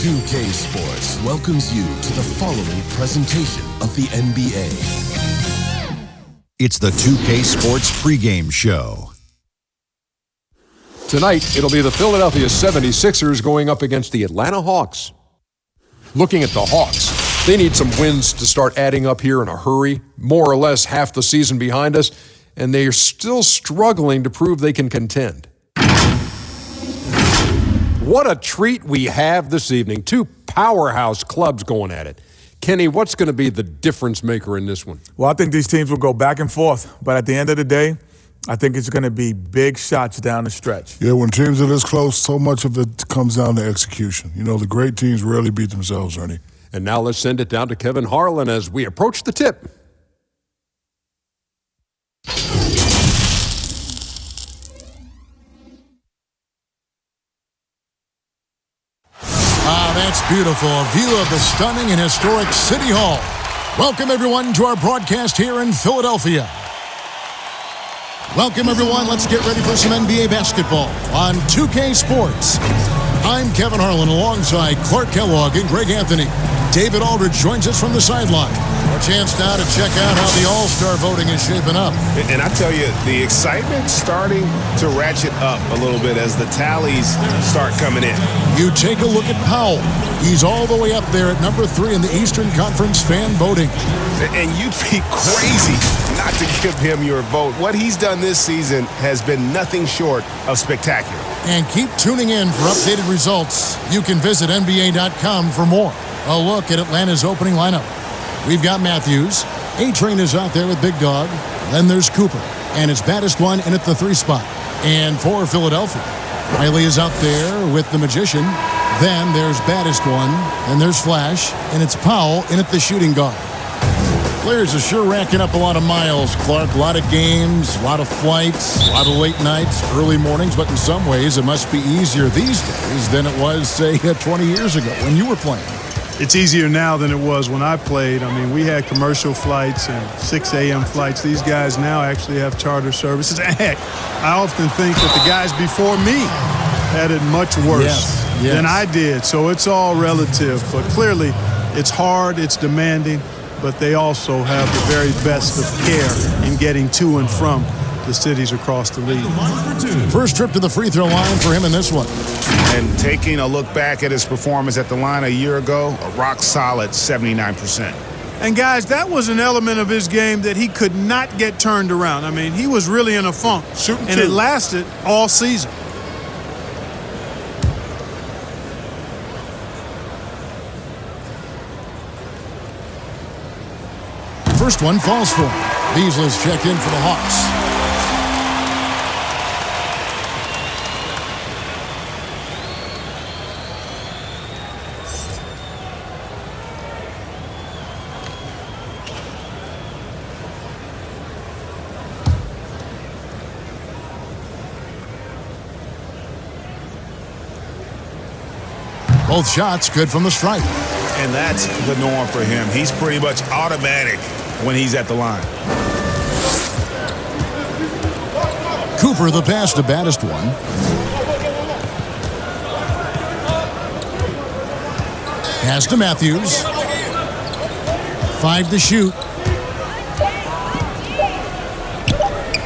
2K Sports welcomes you to the following presentation of the NBA. It's the 2K Sports pregame show. Tonight, it'll be the Philadelphia 76ers going up against the Atlanta Hawks. Looking at the Hawks, they need some wins to start adding up here in a hurry. More or less half the season behind us, and they are still struggling to prove they can contend. What a treat we have this evening. Two powerhouse clubs going at it. Kenny, what's going to be the difference maker in this one? Well, I think these teams will go back and forth, but at the end of the day, I think it's going to be big shots down the stretch. Yeah, when teams are this close, so much of it comes down to execution. You know, the great teams rarely beat themselves, Ernie. And now let's send it down to Kevin Harlan as we approach the tip. That's beautiful. A view of the stunning and historic City Hall. Welcome, everyone, to our broadcast here in Philadelphia. Welcome, everyone. Let's get ready for some NBA basketball on 2K Sports. I'm Kevin Harlan alongside Clark Kellogg and Greg Anthony. David Aldridge joins us from the sideline. Our chance now to check out how the All-Star voting is shaping up. And I tell you, the excitement's starting to ratchet up a little bit as the tallies start coming in. You take a look at Powell. He's all the way up there at number 3 in the Eastern Conference fan voting. And you'd be crazy not to give him your vote. What he's done this season has been nothing short of spectacular. And keep tuning in for updated results. You can visit NBA.com for more. A look at Atlanta's opening lineup. We've got Matthews. A-Train is out there with Big Dog. Then there's Cooper. And it's baddest one in at the 3 spot. And for Philadelphia, Riley is out there with the Magician. Then there's baddest one. And there's Flash. And it's Powell in at the shooting guard. Players are sure racking up a lot of miles, Clark. A lot of games, a lot of flights, a lot of late nights, early mornings. But in some ways, it must be easier these days than it was, say, 20 years ago when you were playing. It's easier now than it was when I played. I mean, we had commercial flights and 6 a.m. flights. These guys now actually have charter services. And heck, I often think that the guys before me had it much worse than I did. So it's all relative. But clearly, it's hard, it's demanding, but they also have the very best of care in getting to and from the cities across the league. First trip to the free throw line for him in this one. And taking a look back at his performance at the line a year ago, a rock-solid 79%. And, guys, that was an element of his game that he could not get turned around. I mean, he was really in a funk, and it lasted all season. First one falls for him. Beasley's checked in for the Hawks. Both shots good from the stripe. And that's the norm for him. He's pretty much automatic when he's at the line. Cooper, the pass to baddest one. Pass to Matthews. 5 to shoot.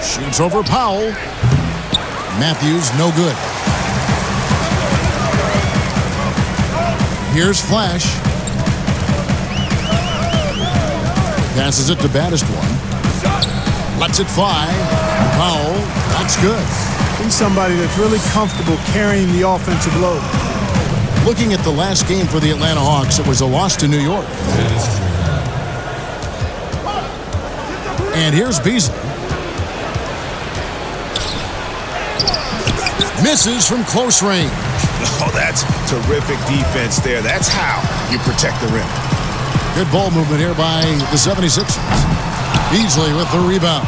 Shoots over Powell. Matthews, no good. Here's Flash. Passes it to baddest one. Lets it fly. Powell, that's good. He's somebody that's really comfortable carrying the offensive load. Looking at the last game for the Atlanta Hawks, it was a loss to New York. And here's Beasley. Misses from close range. Oh, that's terrific defense there. That's how you protect the rim. Good ball movement here by the 76ers. Beasley with the rebound.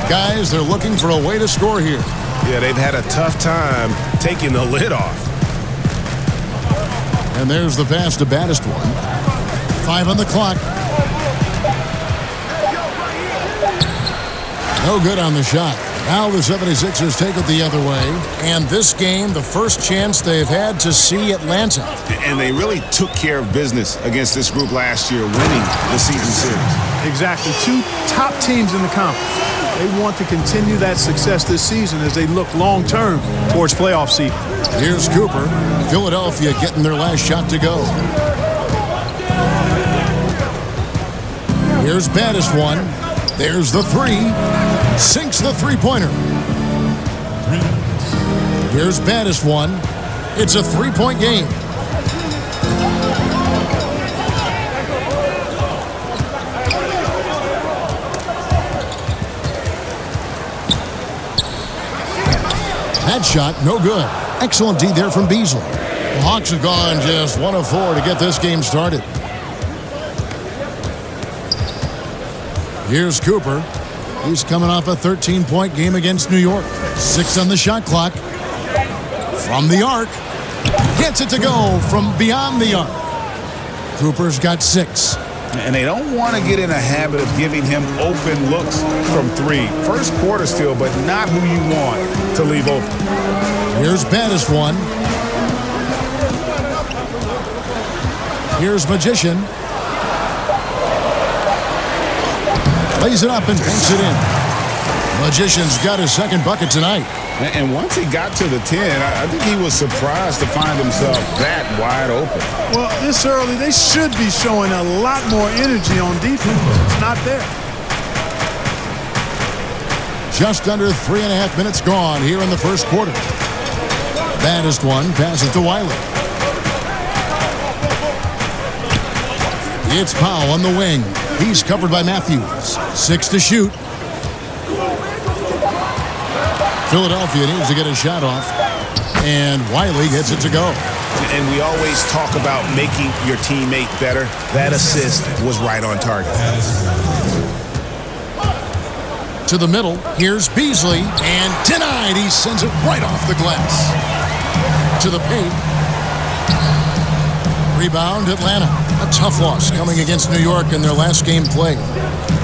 Guys, they're looking for a way to score here. Yeah, they've had a tough time taking the lid off. And there's the pass to baddest one. 5 on the clock. No good on the shot. Now the 76ers take it the other way. And this game, the first chance they've had to see Atlanta. And they really took care of business against this group last year, winning the season series. Exactly. Two top teams in the conference. They want to continue that success this season as they look long-term towards playoff seeding. Here's Cooper. Philadelphia getting their last shot to go. Here's Baddest one. There's the three. Sinks the three-pointer. Here's Baddest one. It's a three-point game. That shot, no good. Excellent D there from Beasley. The Hawks have gone just 1 of 4 to get this game started. Here's Cooper. He's coming off a 13-point game against New York. 6 on the shot clock. From the arc. Gets it to go from beyond the arc. Cooper's got 6. And they don't want to get in a habit of giving him open looks from 3. First quarter still, but not who you want to leave open. Here's Baddest one. Here's Magician. Lays it up and banks it in. Magician's got his second bucket tonight. And once he got to the 10, I think he was surprised to find himself that wide open. Well, this early, they should be showing a lot more energy on defense. It's not there. Just under 3.5 minutes gone here in the first quarter. Baddest one passes to Wiley. It's Powell on the wing. He's covered by Matthews. 6 to shoot. Philadelphia needs to get a shot off. And Wiley gets it to go. And we always talk about making your teammate better. That assist was right on target. To the middle. Here's Beasley. And denied. He sends it right off the glass. To the paint. Rebound, Atlanta. A tough loss coming against New York in their last game play.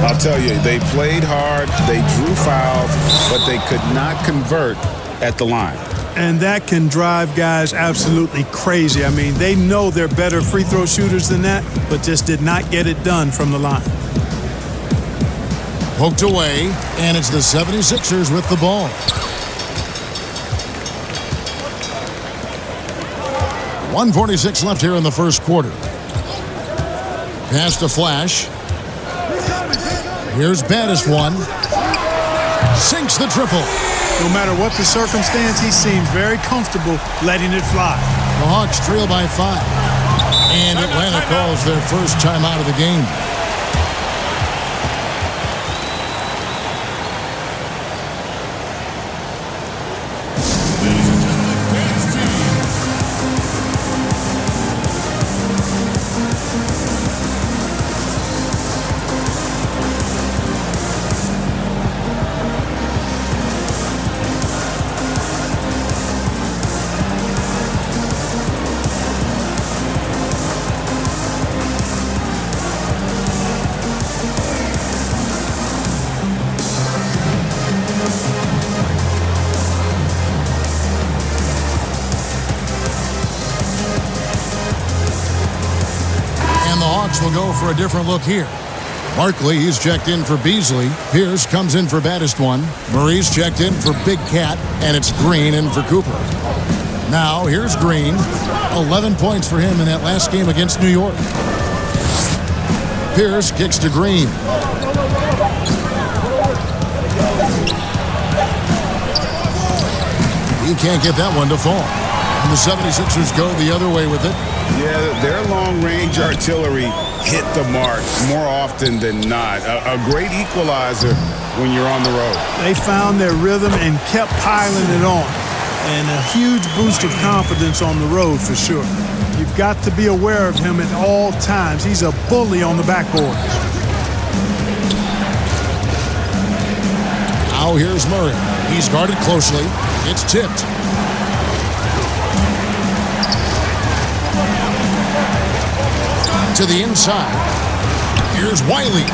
I'll tell you, they played hard, they drew fouls, but they could not convert at the line. And that can drive guys absolutely crazy. I mean, they know they're better free throw shooters than that, but just did not get it done from the line. Poked away, and it's the 76ers with the ball. 1:46 left here in the first quarter. Pass to Flash. Here's Baddest one. Sinks the triple. No matter what the circumstance, he seems very comfortable letting it fly. The Hawks trail by 5. And Atlanta calls their first timeout of the game. Will go for a different look here. Barkley, he's checked in for Beasley. Pierce comes in for Baddest one. Murray's checked in for Big Cat, and it's Green in for Cooper. Now, here's Green. 11 points for him in that last game against New York. Pierce kicks to Green. He can't get that one to fall. And the 76ers go the other way with it. Yeah, their long-range artillery hit the mark more often than not. A great equalizer when you're on the road. They found their rhythm and kept piling it on. And a huge boost of confidence on the road for sure. You've got to be aware of him at all times. He's a bully on the backboard. Now here's Murray. He's guarded closely. It's tipped. To the inside. Here's Wiley.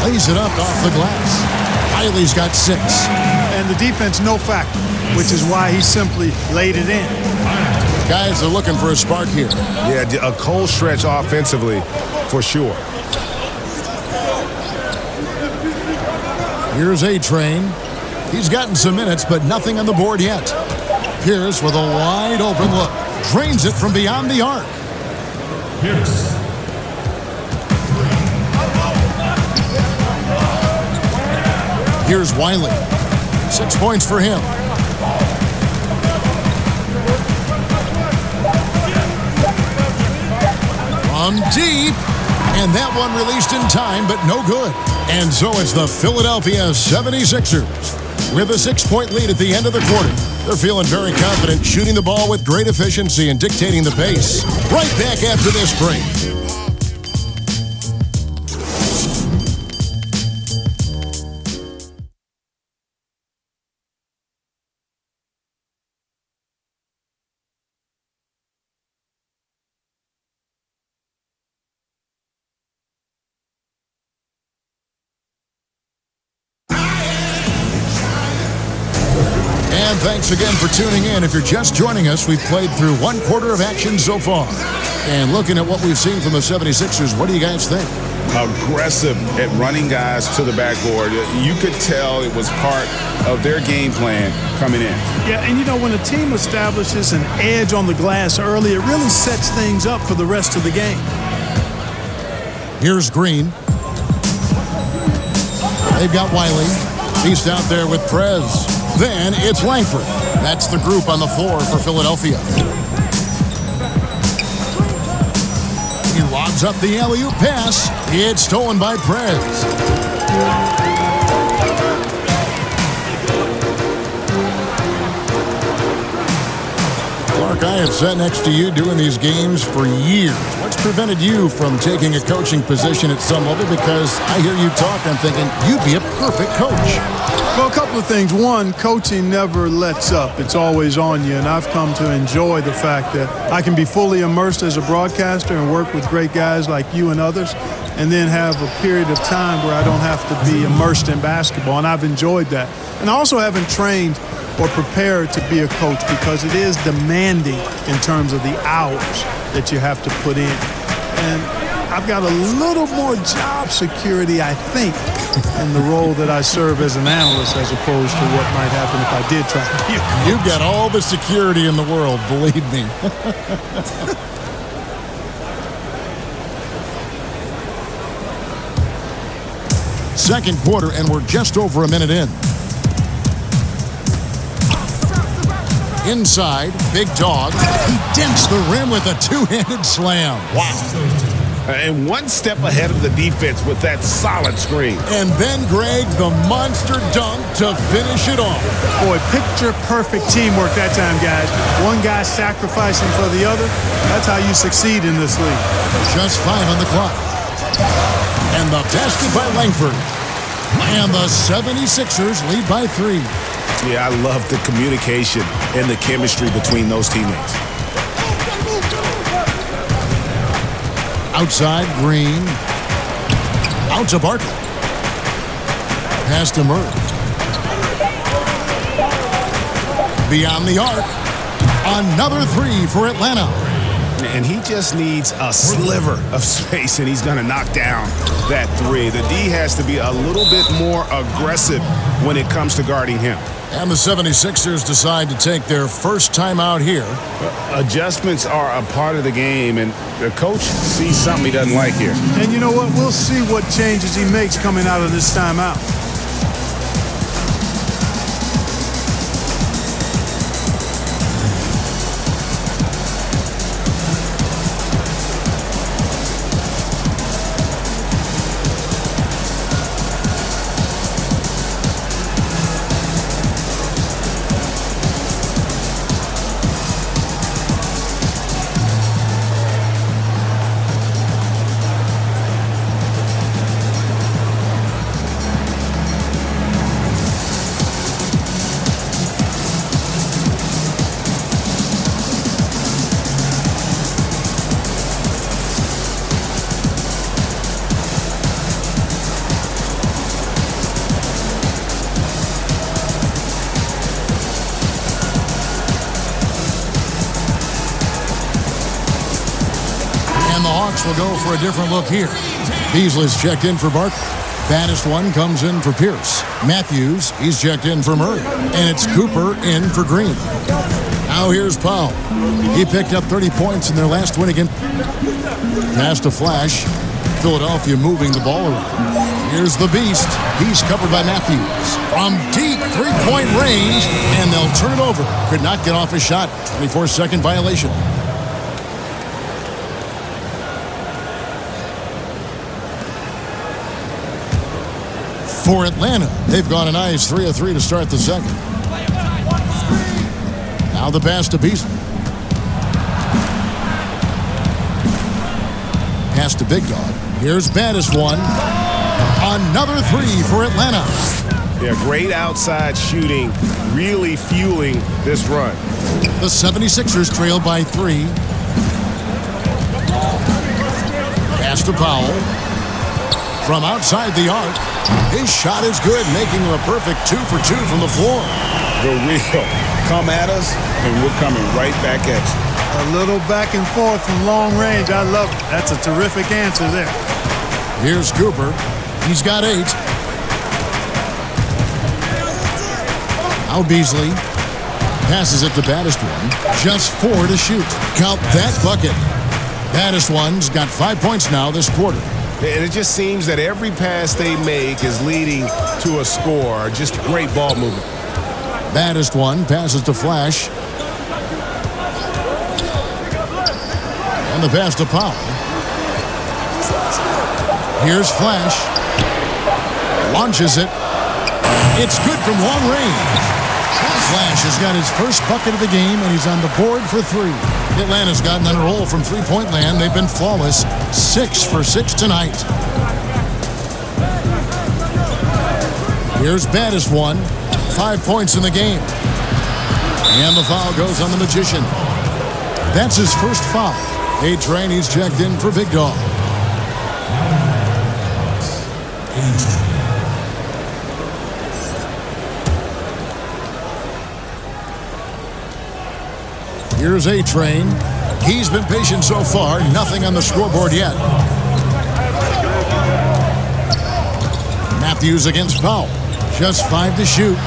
Lays it up off the glass. Wiley's got 6. and the defense no factor, which is why he simply laid it in. Guys are looking for a spark here. Yeah, a cold stretch offensively for sure. Here's A-Train. He's gotten some minutes, but nothing on the board yet. Pierce with a wide open look. Drains it from beyond the arc. Pierce. Here's Wiley. 6 points for him. From deep. And that one released in time, but no good. And so it's the Philadelphia 76ers with a 6-point lead at the end of the quarter. They're feeling very confident, shooting the ball with great efficiency and dictating the pace. Right back after this break. And thanks again for tuning in. If you're just joining us, we've played through 1 quarter of action so far. And looking at what we've seen from the 76ers, what do you guys think? Aggressive at running guys to the backboard. You could tell it was part of their game plan coming in. Yeah, and you know, when a team establishes an edge on the glass early, it really sets things up for the rest of the game. Here's Green. They've got Wiley. He's out there with Prez. Then it's Langford. That's the group on the floor for Philadelphia. He lobs up the alley-oop pass. It's stolen by Prez. Clark, I have sat next to you doing these games for years. What's prevented you from taking a coaching position at some level? Because I hear you talk, I'm thinking you'd be a perfect coach. Well, a couple of things. One, coaching never lets up. It's always on you, and I've come to enjoy the fact that I can be fully immersed as a broadcaster and work with great guys like you and others, and then have a period of time where I don't have to be immersed in basketball, and I've enjoyed that. And I also haven't trained or prepared to be a coach because it is demanding in terms of the hours that you have to put in. And I've got a little more job security, I think, in the role that I serve as an analyst as opposed to what might happen if I did try to be a coach. You've got all the security in the world, believe me. Second quarter, and we're just over a minute in. Inside, Big Dog. He dents the rim with a two-handed slam. Wow. And one step ahead of the defense with that solid screen. And then, Greg, the monster dunk to finish it off. Boy, picture-perfect teamwork that time, guys. One guy sacrificing for the other. That's how you succeed in this league. Just 5 on the clock. And the basket by Langford. And the 76ers lead by 3. Yeah, I love the communication and the chemistry between those teammates. Outside, Green. Out to Barkley. Pass to Murray. Beyond the arc. Another 3 for Atlanta. And he just needs a sliver of space, and he's going to knock down that 3. The D has to be a little bit more aggressive when it comes to guarding him. And the 76ers decide to take their first time out here. Adjustments are a part of the game, and the coach sees something he doesn't like here. And you know what? We'll see what changes he makes coming out of this timeout. Hawks will go for a different look here. Beasley's checked in for Barkley. Baddest one comes in for Pierce. Matthews, he's checked in for Murray. And it's Cooper in for Green. Now here's Powell. He picked up 30 points in their last win again. Pass to Flash. Philadelphia moving the ball around. Here's the Beast. He's covered by Matthews. From deep three-point range, and they'll turn it over. Could not get off his shot. 24-second violation. For Atlanta, they've gone a nice 3 of 3 to start the second. Now the pass to Beasley. Pass to Big Dog. Here's Baddest one. Another 3 for Atlanta. Yeah, great outside shooting, really fueling this run. The 76ers trail by 3. Pass to Powell. From outside the arc. His shot is good, making him a perfect 2 for 2 from the floor. The real. Come at us, and we're coming right back at you. A little back and forth from long range. I love it. That's a terrific answer there. Here's Cooper. He's got 8. Now Beasley passes it to Baddest one. Just 4 to shoot. Count that bucket. Baddest one's got 5 points now this quarter. And it just seems that every pass they make is leading to a score. Just great ball movement. Baddest one passes to Flash. And the pass to Powell. Here's Flash. Launches it. It's good from long range. Flash has got his first bucket of the game, and he's on the board for 3. Atlanta's gotten on a roll from three-point land. They've been flawless. 6 for 6 tonight. Here's Baddest one. 5 points in the game. And the foul goes on the Magician. That's his first foul. A-Train, he's checked in for Big Dog. Here's A-Train. He's been patient so far. Nothing on the scoreboard yet. Matthews against Powell. Just 5 to shoot.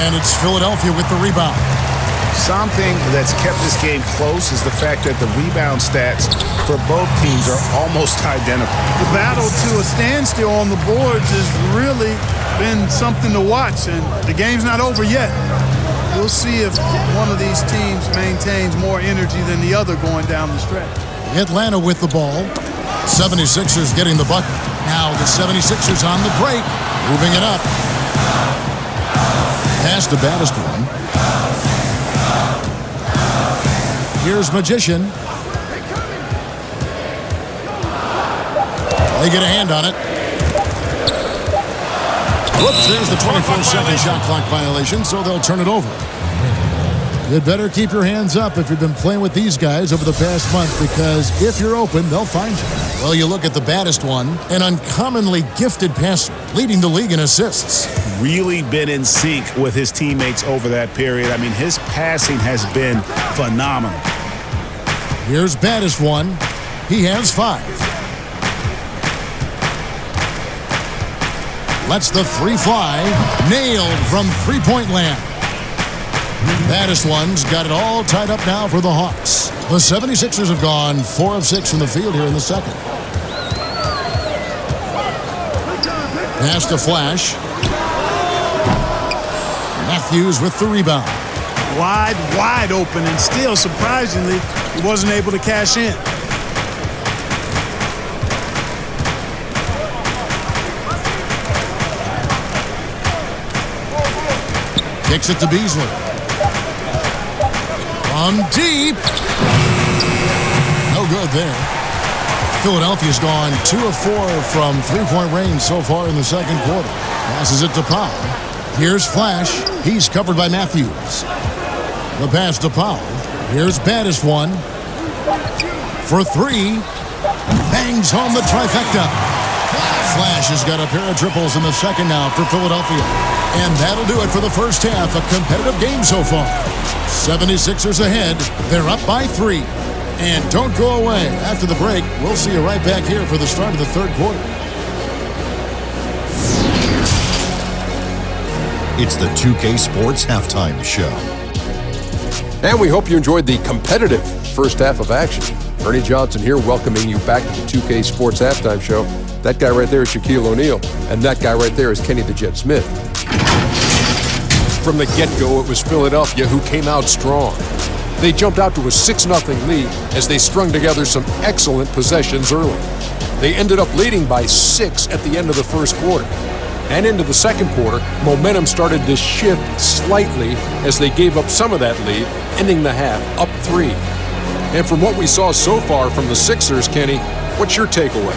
And it's Philadelphia with the rebound. Something that's kept this game close is the fact that the rebound stats for both teams are almost identical. The battle to a standstill on the boards has really been something to watch, and the game's not over yet. We'll see if one of these teams maintains more energy than the other going down the stretch. Atlanta with the ball. 76ers getting the bucket. Now the 76ers on the break. Moving it up. Pass to Baddest one. Here's Magician. They get a hand on it. Whoops, there's the 24-second shot clock violation, so they'll turn it over. You'd better keep your hands up if you've been playing with these guys over the past month, because if you're open, they'll find you. Well, you look at the Baddest one, an uncommonly gifted passer, leading the league in assists. Really been in sync with his teammates over that period. I mean, his passing has been phenomenal. Here's Baddest one. He has 5. Lets the 3 fly. Nailed from three-point land. Baddest one's got it all tied up now for the Hawks. The 76ers have gone 4 of 6 from the field here in the second. Pass to Flash. Matthews with the rebound. Wide open, and still, surprisingly, he wasn't able to cash in. Kicks it to Beasley. From deep. No good there. Philadelphia's gone 2 of 4 from three-point range so far in the second quarter. Passes it to Powell. Here's Flash. He's covered by Matthews. The pass to Powell. Here's Baddest one. For 3. Bangs home the trifecta. Flash has got a pair of triples in the second now for Philadelphia. And that'll do it for the first half. A competitive game so far. 76ers ahead. They're up by 3. And don't go away. After the break, we'll see you right back here for the start of the third quarter. It's the 2K Sports Halftime Show. And we hope you enjoyed the competitive first half of action. Ernie Johnson here, welcoming you back to the 2K Sports Halftime Show. That guy right there is Shaquille O'Neal, and that guy right there is Kenny the Jet Smith. From the get-go, it was Philadelphia who came out strong. They jumped out to a 6-0 lead as they strung together some excellent possessions early. They ended up leading by 6 at the end of the first quarter. And into the second quarter, momentum started to shift slightly as they gave up some of that lead, ending the half up 3. And from what we saw so far from the Sixers, Kenny, what's your takeaway?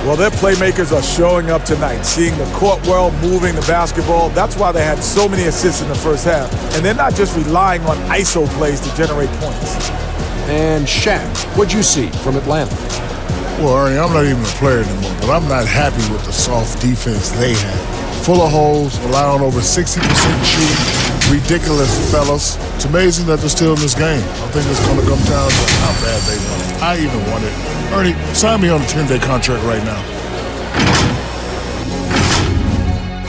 Well, their playmakers are showing up tonight, seeing the court well, moving the basketball. That's why they had so many assists in the first half. And they're not just relying on ISO plays to generate points. And Shaq, what'd you see from Atlanta? Well, Ernie, I'm not even a player anymore, but I'm not happy with the soft defense they had. Full of holes, rely on over 60% shooting, ridiculous fellas. It's amazing that they're still in this game. I think it's going to come down to how bad they want it. I even want it. Ernie, sign me on a 10-day contract right now.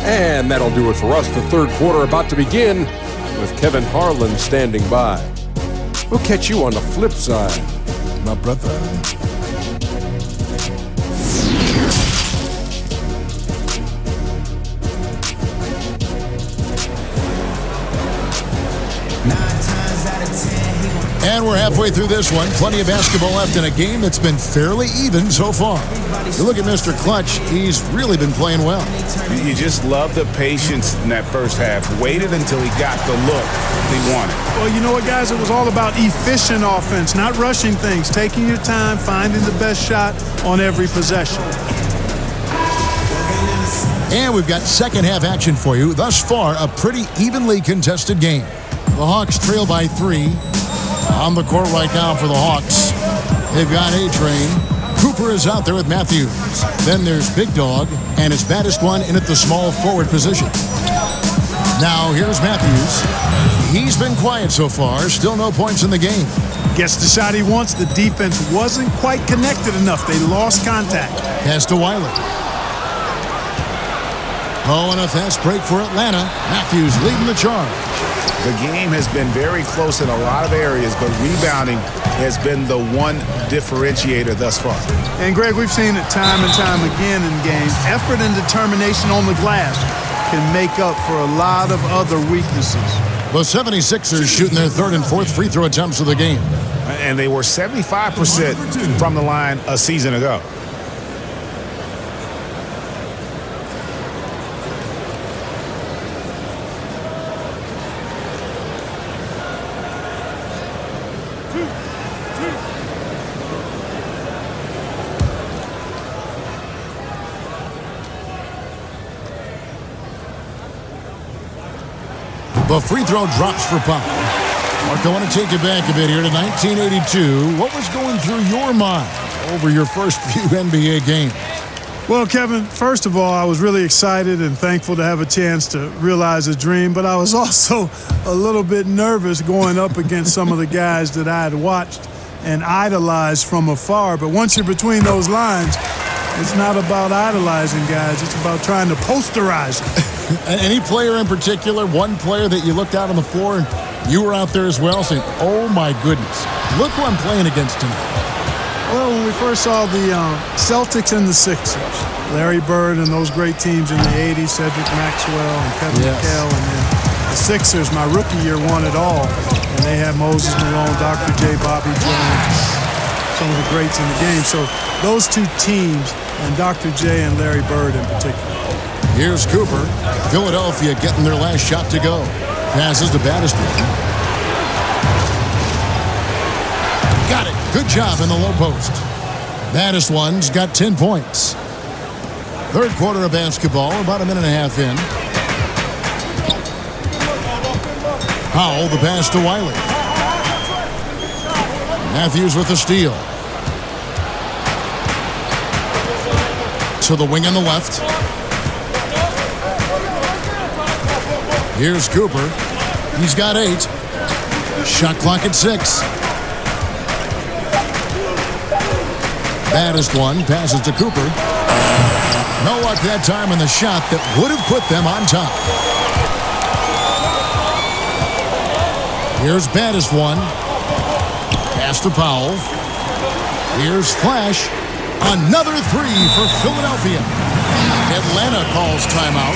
And that'll do it for us. The third quarter about to begin with Kevin Harlan standing by. We'll catch you on the flip side, my brother. And we're halfway through this one. Plenty of basketball left in a game that's been fairly even so far. You look at Mr. Clutch, he's really been playing well. You just love the patience in that first half. Waited until he got the look he wanted. Well, you know what, guys? It was all about efficient offense, not rushing things, taking your time, finding the best shot on every possession. And we've got second half action for you. Thus far, a pretty evenly contested game. The Hawks trail by 3. On the court right now for the Hawks, they've got A-Train. Cooper is out there with Matthews. Then there's Big Dog, and his baddest one in at the small forward position. Now here's Matthews. He's been quiet so far, still no points in the game. Gets the shot he wants. The defense wasn't quite connected enough. They lost contact. Pass to Wiley. Oh, and a fast break for Atlanta. Matthews leading the charge. The game has been very close in a lot of areas, but rebounding has been the one differentiator thus far. And, Greg, we've seen it time and time again in games. Effort and determination on the glass can make up for a lot of other weaknesses. The 76ers shooting their third and fourth free throw attempts of the game. And they were 75% from the line a season ago. The free throw drops for Pop. Mark, I want to take you back a bit here to 1982. What was going through your mind over your first few NBA games? Well, Kevin, first of all, I was really excited and thankful to have a chance to realize a dream, but I was also a little bit nervous going up against some of the guys that I had watched and idolized from afar. But once you're between those lines, it's not about idolizing guys. It's about trying to posterize them. Any player in particular, one player that you looked out on the floor and you were out there as well saying, oh my goodness, look who I'm playing against tonight. Well, when we first saw the Celtics and the Sixers, Larry Bird and those great teams in the 80s, Cedric Maxwell and Kevin McHale, and then the Sixers, my rookie year, won it all. And they had Moses Malone, Dr. J, Bobby Jones, some of the greats in the game. So those two teams, and Dr. J and Larry Bird in particular. Here's Cooper. Philadelphia getting their last shot to go. Passes to baddest one. Got it. Good job in the low post. Baddest one's got 10 points. Third quarter of basketball, about a minute and a half in. Powell, the pass to Wiley. Matthews with the steal. To the wing on the left. Here's Cooper. He's got 8. Shot clock at 6. Baddest one passes to Cooper. No luck that time on the shot that would have put them on top. Here's Baddest one. Pass to Powell. Here's Flash. Another three for Philadelphia. Atlanta calls timeout.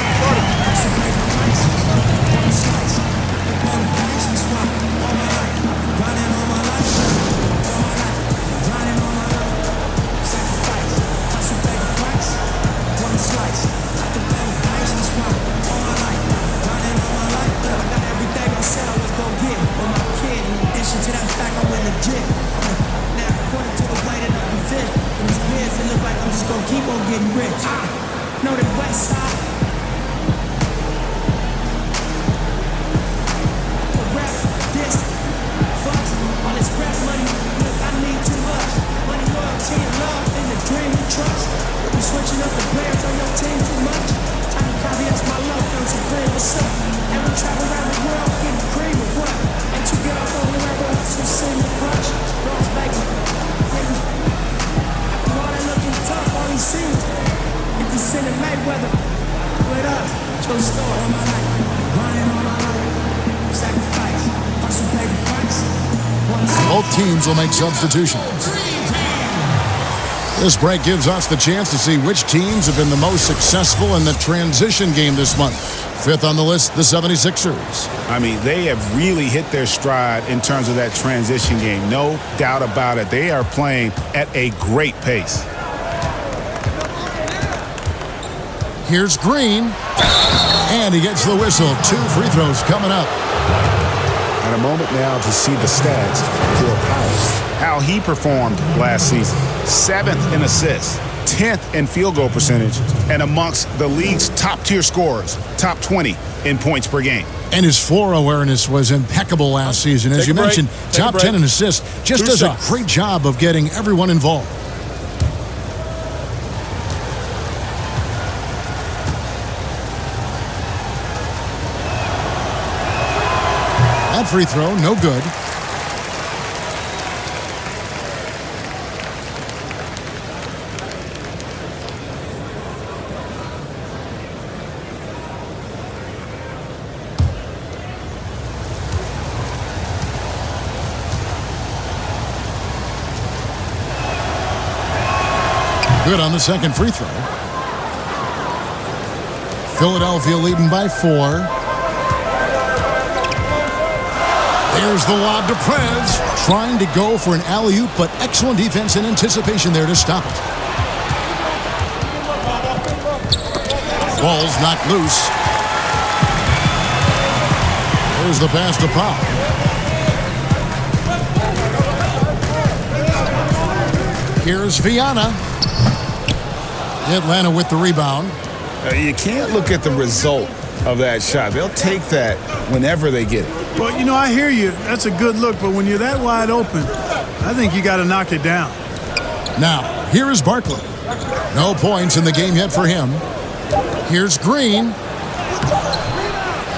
Both teams will make substitutions. This break gives us the chance to see which teams have been the most successful in the transition game this month. Fifth on the list, the 76ers. I mean, they have really hit their stride in terms of that transition game. No doubt about it. They are playing at a great pace. Here's Green. And he gets the whistle. 2 free throws coming up. And a moment now to see the stats for Powell. How he performed last season. 7th in assists, 10th in field goal percentage, and amongst the league's top-tier scorers, top 20 in points per game. And his floor awareness was impeccable last season. As you mentioned, top 10 in assists. Just does a great job of getting everyone involved. That free throw, no good. Good on the second free throw. Philadelphia leading by 4. There's the lob to Prez. Trying to go for an alley-oop, but excellent defense and anticipation there to stop it. Ball's knocked loose. There's the pass to Powell. Here's Viana. Atlanta with the rebound. You can't look at the result of that shot. They'll take that whenever they get it. Well, you know, I hear you. That's a good look, but when you're that wide open, I think you got to knock it down. Now, here is Barkley. No points in the game yet for him. Here's Green.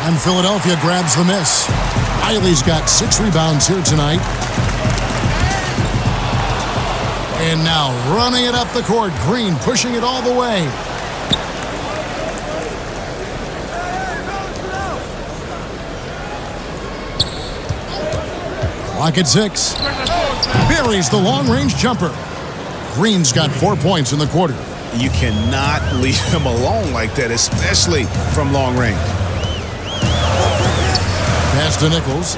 And Philadelphia grabs the miss. Eiley's got 6 rebounds here tonight. And now running it up the court. Green pushing it all the way. Clock at 6. Buries the long-range jumper. Green's got 4 points in the quarter. You cannot leave him alone like that, especially from long range. Pass to Nichols.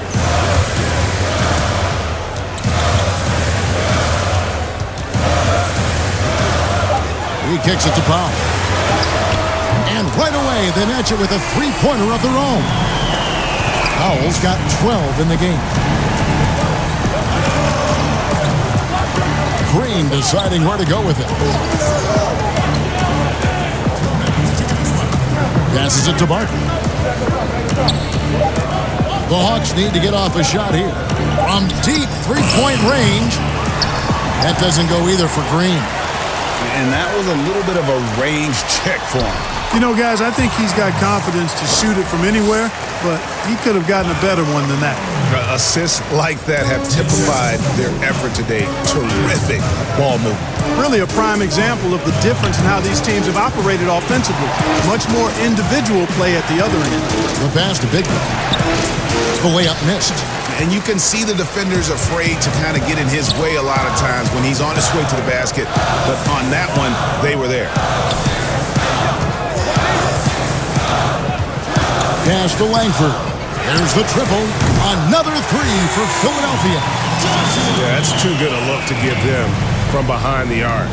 He kicks it to Powell. And right away, they match it with a three-pointer of their own. Powell's got 12 in the game. Green deciding where to go with it. Passes it to Barkley. The Hawks need to get off a shot here. From deep three-point range. That doesn't go either for Green. And that was a little bit of a range check for him. You know, guys, I think he's got confidence to shoot it from anywhere, but he could have gotten a better one than that. Assists like that have typified their effort today. Terrific ball movement. Really a prime example of the difference in how these teams have operated offensively. Much more individual play at the other end. The pass to Big Dog. The layup missed. And you can see the defenders afraid to kind of get in his way a lot of times when he's on his way to the basket. But on that one, they were there. Pass to Langford. There's the triple. Another three for Philadelphia. Yeah, that's too good a look to give them from behind the arc.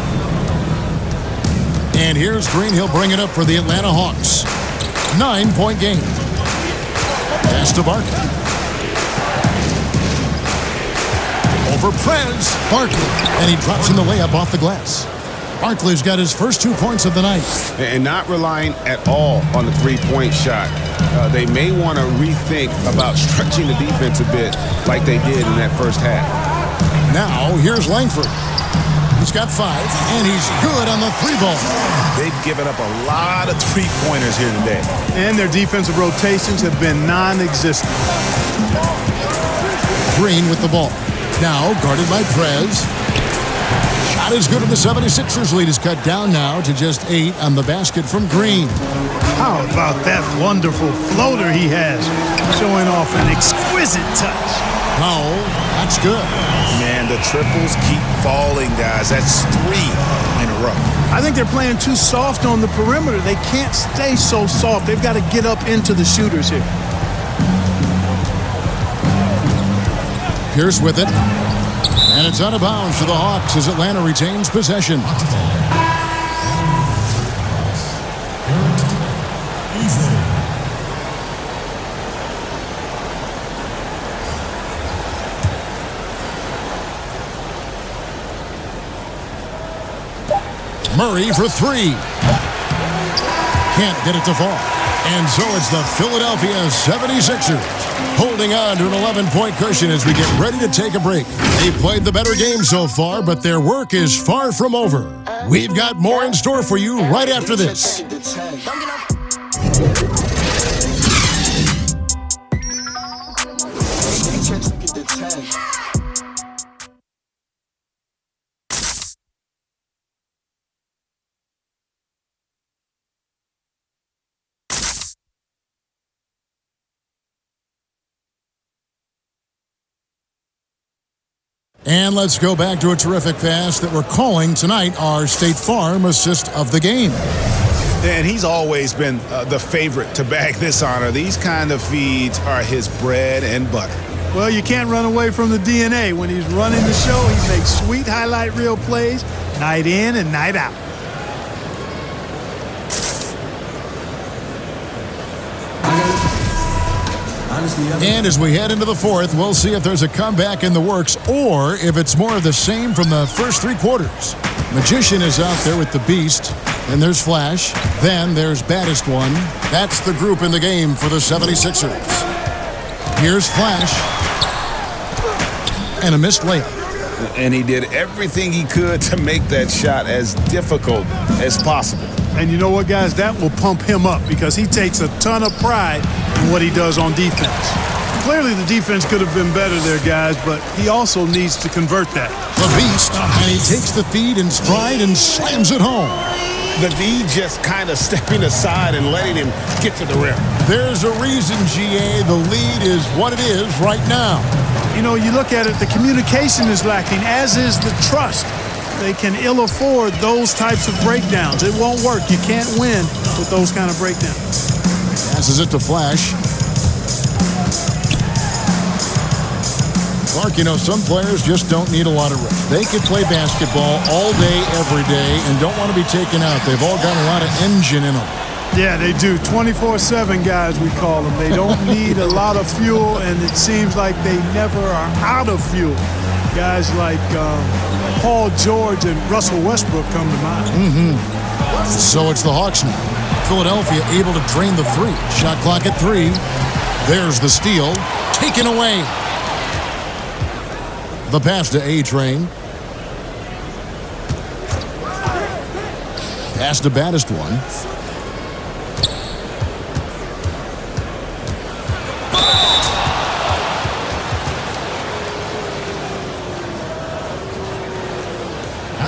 And here's Green. He'll bring it up for the Atlanta Hawks. 9-point game. Pass to Barkley. Over Prez. Barkley. And he drops in the layup off the glass. Barkley's got his first 2 points of the night. And not relying at all on the three-point shot. They may want to rethink about stretching the defense a bit like they did in that first half. Now, here's Langford. He's got 5, and he's good on the 3-ball. They've given up a lot of three-pointers here today. And their defensive rotations have been non-existent. Green with the ball. Now, guarded by Prez. Shot is good, and the 76ers lead is cut down now to just 8 on the basket from Green. How about that wonderful floater he has, showing off an exquisite touch. Powell, that's good. Man, the triples keep falling, guys. That's 3 in a row. I think they're playing too soft on the perimeter. They can't stay so soft. They've got to get up into the shooters here. Pierce with it. And it's out of bounds for the Hawks as Atlanta retains possession. Murray for 3. Can't get it to fall. And so it's the Philadelphia 76ers holding on to an 11-point cushion as we get ready to take a break. They played the better game so far, but their work is far from over. We've got more in store for you right after this. And let's go back to a terrific pass that we're calling tonight our State Farm assist of the game. And he's always been the favorite to bag this honor. These kind of feeds are his bread and butter. Well, you can't run away from the DNA. When he's running the show, he makes sweet highlight reel plays night in and night out. And as we head into the fourth, we'll see if there's a comeback in the works or if it's more of the same from the first 3 quarters. Magician is out there with the Beast. Then there's Flash. Then there's Baddest One. That's the group in the game for the 76ers. Here's Flash. And a missed layup. And he did everything he could to make that shot as difficult as possible. And you know what, guys? That will pump him up because he takes a ton of pride in what he does on defense. Clearly, the defense could have been better there, guys, but he also needs to convert that. The Beast, and he takes the feed in stride and slams it home. The D just kind of stepping aside and letting him get to the rim. There's a reason, GA, the lead is what it is right now. You know, you look at it, the communication is lacking, as is the trust. They can ill afford those types of breakdowns. It won't work. You can't win with those kind of breakdowns. Passes it to Flash. Clark, you know, some players just don't need a lot of rest. They could play basketball all day, every day, and don't want to be taken out. They've all got a lot of engine in them. Yeah, they do. 24/7 guys, we call them. They don't need a lot of fuel, and it seems like they never are out of fuel. Guys like Paul George and Russell Westbrook come to mind. So it's the Hawks now. Philadelphia able to drain the 3. Shot clock at 3. There's the steal. Taken away. The pass to A-Train. Pass to Baddest One.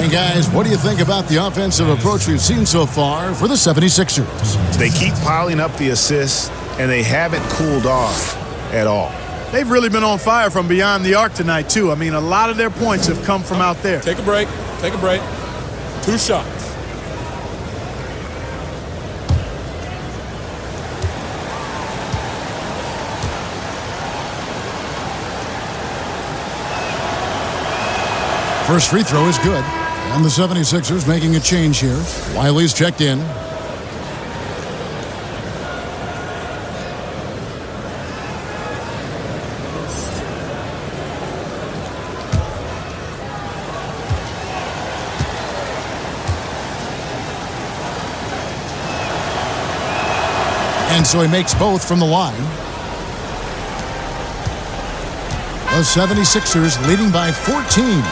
And guys, what do you think about the offensive approach we've seen so far for the 76ers? They keep piling up the assists, and they haven't cooled off at all. They've really been on fire from beyond the arc tonight, too. I mean, a lot of their points have come from out there. Take a break. Take a break. 2 shots. First free throw is good. And the 76ers making a change here. Wiley's checked in. And so he makes both from the line. The 76ers leading by 14.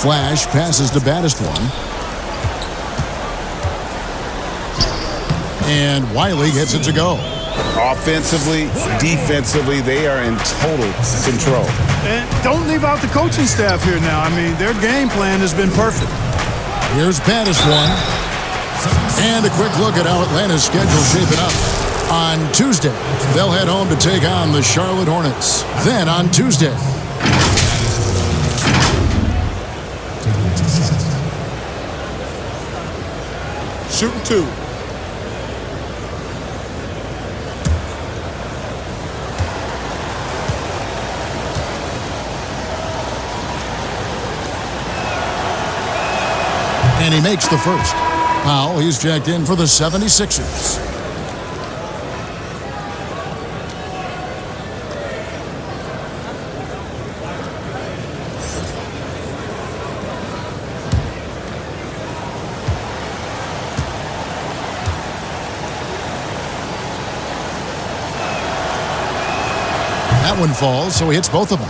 Flash passes to Baddest-One. And Wiley gets it to go. Offensively, defensively, they are in total control. And don't leave out the coaching staff here now. I mean, their game plan has been perfect. Here's Baddest-One. And a quick look at how Atlanta's schedule shaping up. On Tuesday, they'll head home to take on the Charlotte Hornets. Then on Tuesday, Shooting 2. and he makes the first. Powell, he's checked in for the 76ers. That one falls, so he hits both of them.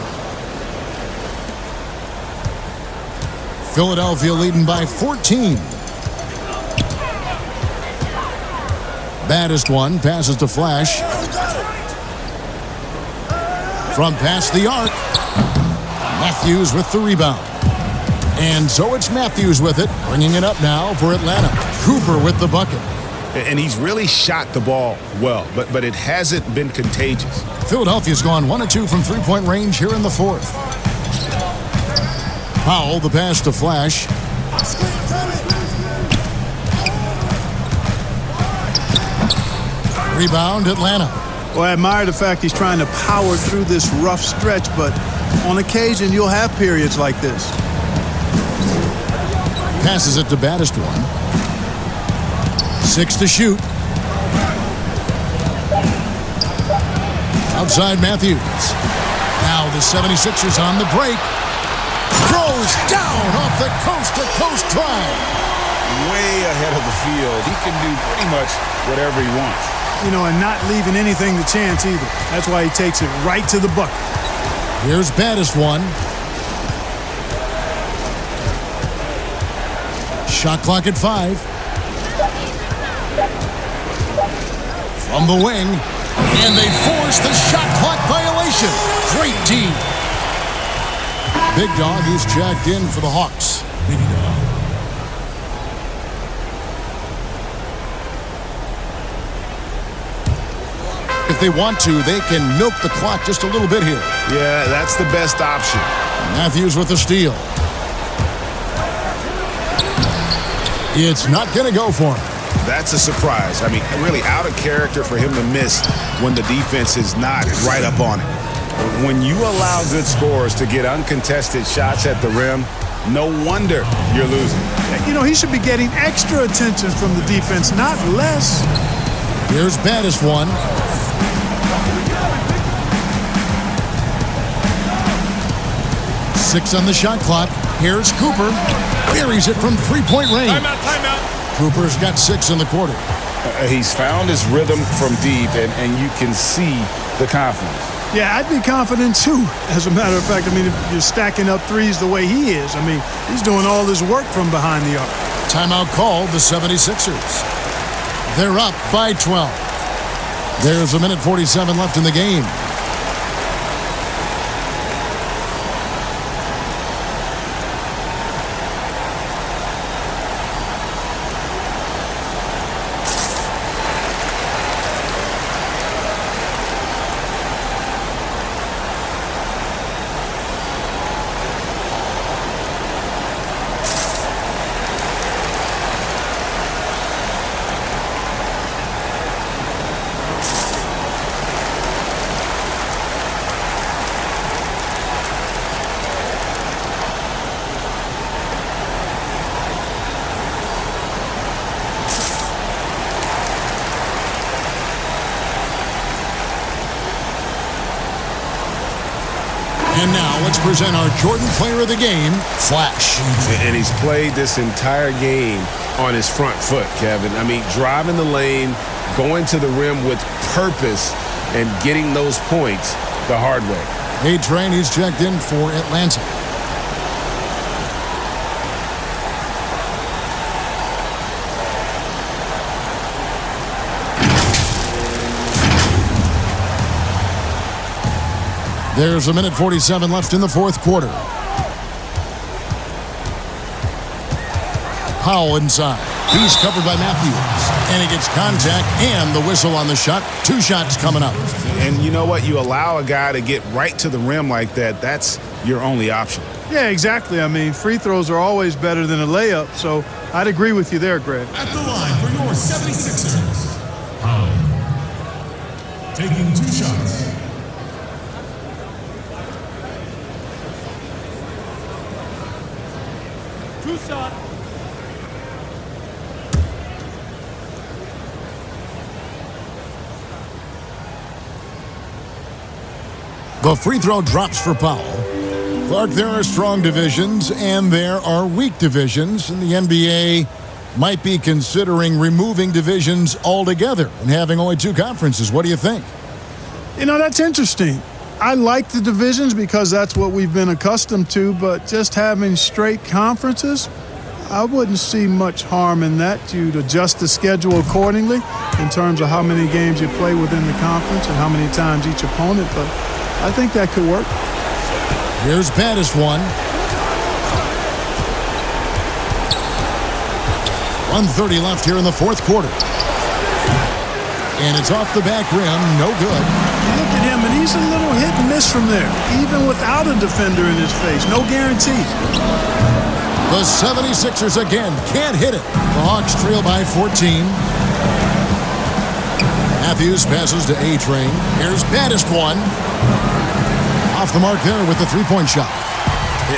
Philadelphia leading by 14. Baddest-One passes to Flash. From past the arc. Matthews with the rebound. And so it's Matthews with it, bringing it up now for Atlanta. Cooper with the bucket. And he's really shot the ball well, but it hasn't been contagious. Philadelphia's gone 1 of 2 from three-point range here in the fourth. Powell, the pass to Flash. Rebound, Atlanta. Well, I admire the fact he's trying to power through this rough stretch, but on occasion you'll have periods like this. Passes it to Baddest-One. 6 to shoot. Outside Matthews. Now the 76ers on the break. Throws down off the coast-to-coast drive. Way ahead of the field. He can do pretty much whatever he wants. You know, and not leaving anything to chance either. That's why he takes it right to the bucket. Here's Baddest-One. Shot clock at 5. From the wing. And they force the shot clock violation. Great team. Big Dog is checked in for the Hawks. If they want to, they can milk the clock just a little bit here. Yeah, that's the best option. Matthews with the steal. It's not going to go for him. That's a surprise. I mean, really out of character for him to miss when the defense is not right up on it. When you allow good scorers to get uncontested shots at the rim, no wonder you're losing. You know, he should be getting extra attention from the defense, not less. Here's Baddest-One. Six on the shot clock. Here's Cooper. Buries it from three-point range. Timeout. Cooper's got 6 in the quarter. He's found his rhythm from deep, and you can see the confidence. Yeah, I'd be confident too. As a matter of fact, I mean, if you're stacking up threes the way he is, I mean, he's doing all this work from behind the arc. Timeout called, the 76ers. They're up by 12. There's 1:47 left in the game. And now let's present our Jordan Player of the Game, Flash. And he's played this entire game on his front foot, Kevin. I mean, driving the lane, going to the rim with purpose, and getting those points the hard way. A-Train, he's checked in for Atlanta. There's 1:47 left in the fourth quarter. Powell inside. He's covered by Matthews. And he gets contact and the whistle on the shot. 2 shots coming up. And you know what? You allow a guy to get right to the rim like that, that's your only option. Yeah, exactly. I mean, free throws are always better than a layup, so I'd agree with you there, Greg. At the line for your 76ers, Powell. Taking 2 shots. The free throw drops for Powell. Clark, there are strong divisions and there are weak divisions, and the NBA might be considering removing divisions altogether and having only 2 conferences. What do you think? You know, that's interesting. I like the divisions because that's what we've been accustomed to, but just having straight conferences, I wouldn't see much harm in that. You'd adjust the schedule accordingly in terms of how many games you play within the conference and how many times each opponent, but I think that could work. Here's Baddest one. 1:30 left here in the fourth quarter. And it's off the back rim, no good. Look at him, and he's a little hit and miss from there, even without a defender in his face. No guarantee. The 76ers again can't hit it. The Hawks trail by 14. Matthews passes to A-Train. Here's Baddest one. Off the mark there with the 3-point shot.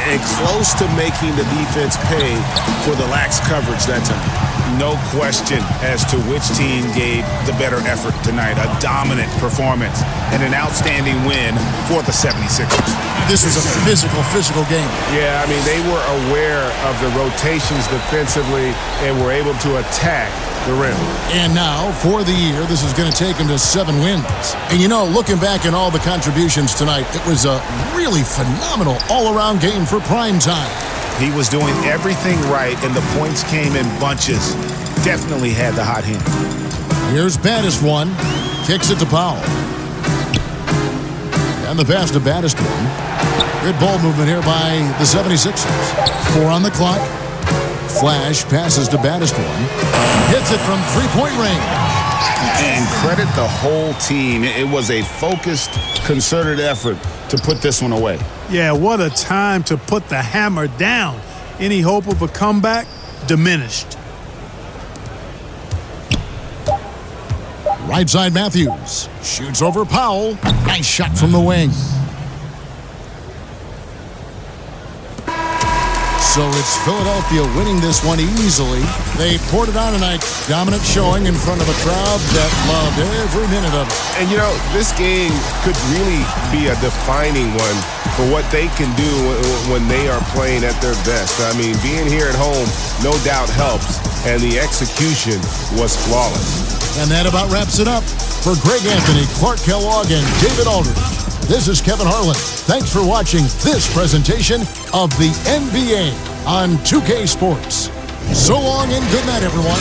And close to making the defense pay for the lax coverage that time. No question as to which team gave the better effort tonight. A dominant performance and an outstanding win for the 76ers. This was a physical game. Yeah, I mean, they were aware of the rotations defensively and were able to attack the rim. And now, for the year, this is going to take him to 7 wins. And you know, looking back at all the contributions tonight, it was a really phenomenal all-around game for prime time. He was doing everything right, and the points came in bunches. Definitely had the hot hand. Here's Baddest one. Kicks it to Powell. And the pass to Baddest one. Good ball movement here by the 76ers. 4 on the clock. Flash passes to Baddest one. Hits it from 3-point range. And credit the whole team. It was a focused, concerted effort to put this one away. Yeah, what a time to put the hammer down. Any hope of a comeback? Diminished. Right side Matthews. Shoots over Powell. Nice shot from the wing. So it's Philadelphia winning this one easily. They poured it on tonight. Dominant showing in front of a crowd that loved every minute of it. And, you know, this game could really be a defining one for what they can do when they are playing at their best. I mean, being here at home no doubt helps, and the execution was flawless. And that about wraps it up. For Greg Anthony, Clark Kellogg, and David Aldridge, this is Kevin Harlan. Thanks for watching this presentation of the NBA on 2K Sports. So long and good night, everyone.